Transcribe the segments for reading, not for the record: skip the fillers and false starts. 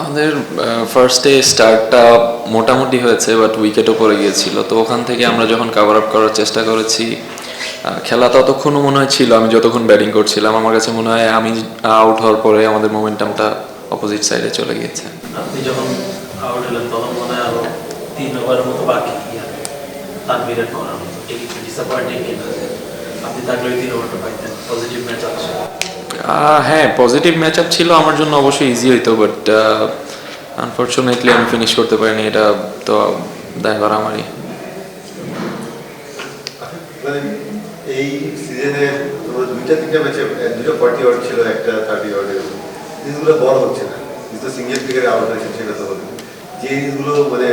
আমাদের ফার্স্টে স্টার্টটা মোটামুটি হয়েছে, বাট উইকেটও পড়ে গিয়েছিল। তো ওখান থেকে আমরা যখন কাভার আপ করার চেষ্টা করেছি, খেলা ততক্ষণও মনে হয় ছিল আমি যতক্ষণ ব্যাটিং করছিলাম। আমার কাছে মনে হয় আমি আউট হওয়ার পরে আমাদের মোমেন্টামটা অপোজিট সাইডে চলে গিয়েছে। আপনি যখন আউট হলেন তখন মনে হয় আরো 3 ওভারের মতো বাকি তানভীরের করার মতো একটু ডিসঅ্যাপয়েন্টিং কিনা আপনি থাকলে ওই 3 ওভারটা পাইতেন পজিটিভ ম্যাচ আছে। হ্যাঁ, পজিটিভ ম্যাচ আপ ছিল আমার জন্য, অবশ্যই ইজি হইতো, বাট আনফর্চুনেটলি আমি ফিনিশ করতে পারিনি। এটা তো দায়ভার আমারই। মানে এই সিজনে তোমার 2-3টা ম্যাচে 2টা 40 ওভার ছিল, একটা 30 ওভারের। জিনিসগুলো বড় হচ্ছে না, কিন্তু সিঙ্গেল ফিগারে আউট হয়েছে সেটা তো হলো। যে জিনিসগুলো মানে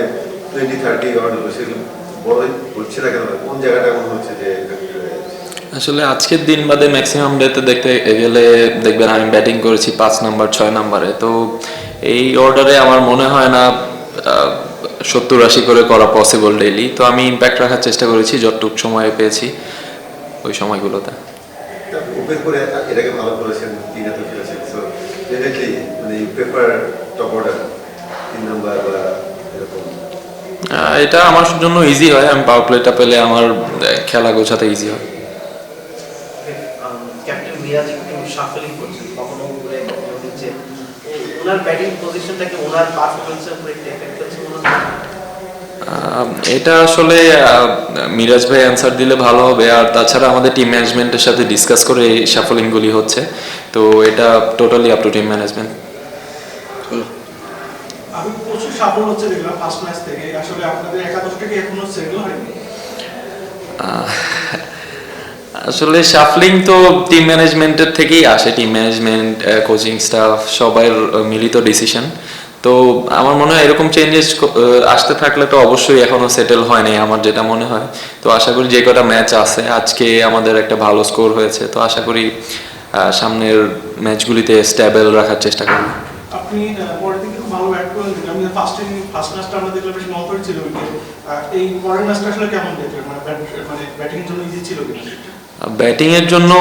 20-30 ওভার হলো সেগুলো বড় হচ্ছে না কেন? কোন জায়গাটা এমন হচ্ছে যে আসলে আজকের দিন বাদে ম্যাক্সিমাম ডেতে দেখতে গেলে দেখবেন আমি ব্যাটিং করেছি 5 নাম্বার 6 নাম্বারে। তো এই অর্ডারে আমার মনে হয় না 70-80 করে করা পসিবল ডেইলি। তো আমি ইম্প্যাক্ট রাখার চেষ্টা করেছি যতটুকু সময় পেয়েছি ওই সময়গুলোতে। ওপেন করে এটাকে ভালো করেছেন, 3 এত খেলেছেন। সো ডেফিনেটলি মানে পেপার টপ অর্ডার 3 নাম্বার বা এরকম এটা আমার জন্য ইজি হয়। আমি পাওয়ার প্লেটা পেলে আমার খেলা গোছাতে ইজি হয়। ক্যাপ্টেন মিরাজ একটু শাফলিং করছেন, কখনো উপরে কখনো নিচে। ওনার ব্যাটিং পজিশনটাকে ওনার পারফরম্যান্সের উপরে একটু এফেক্ট করছে মনে হয়। এটা আসলে মিরাজ ভাই অ্যান্সার দিলে ভালো হবে। আর তাছাড়া আমাদের টিম ম্যানেজমেন্টের সাথে ডিসকাস করে এই শাফলিংগুলি হচ্ছে। তো এটা totally up to team management. আমি প্রচুর সাফল্য হচ্ছে দেখলাম ফার্স্ট ম্যাচ থেকে। আসলে আপনাদের একাদশটা কি এখনো সেটেল হয়নি? আসলে শাফলিং তো টিম ম্যানেজমেন্টের থেকেই আসে। টিম ম্যানেজমেন্ট, কোচিং স্টাফ সবার মিলিত ডিসিশন। তো আমার মনে হয় এরকম চেঞ্জেস আসতে থাকলে তো অবশ্যই এখনো সেটেল হয়নি আমার যেটা মনে হয়। তো আশা করি যে কটা ম্যাচ আছে, আজকে আমাদের একটা ভালো স্কোর হয়েছে, তো আশা করি সামনের ম্যাচগুলিতে স্টেবল রাখার চেষ্টা করব। আপনি পরের দিকে খুব ভালো ব্যাট করে দিলেন। আমি ফার্স্ট ম্যাচটা আমরা দেখলাম বেশ মন্তর ছিল উইকেট। এই পরের ম্যাচটা আসলে কেমন দেখলেন? মানে ব্যাটিং এর জন্য ইজি ছিল কিনা? ব্যাটিং এর জন্য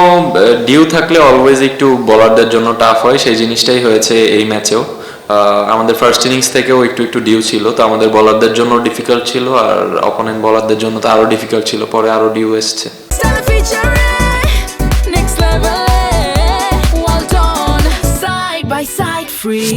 ডিউ থাকলে অলওয়েজ একটু বোলারদের জন্য টাফ হয়, সেই জিনিসটাই হয়েছে এই ম্যাচেও। আমাদের ফার্স্ট ইনিংস থেকেও একটু ডিউ ছিল, তো আমাদের বোলারদের জন্য ডিফিকাল্ট ছিল, আর অপোনেন্ট বোলারদের জন্য তো আরো ডিফিকাল্ট ছিল, পরে আরো ডিউ এসছে। Side by side, free.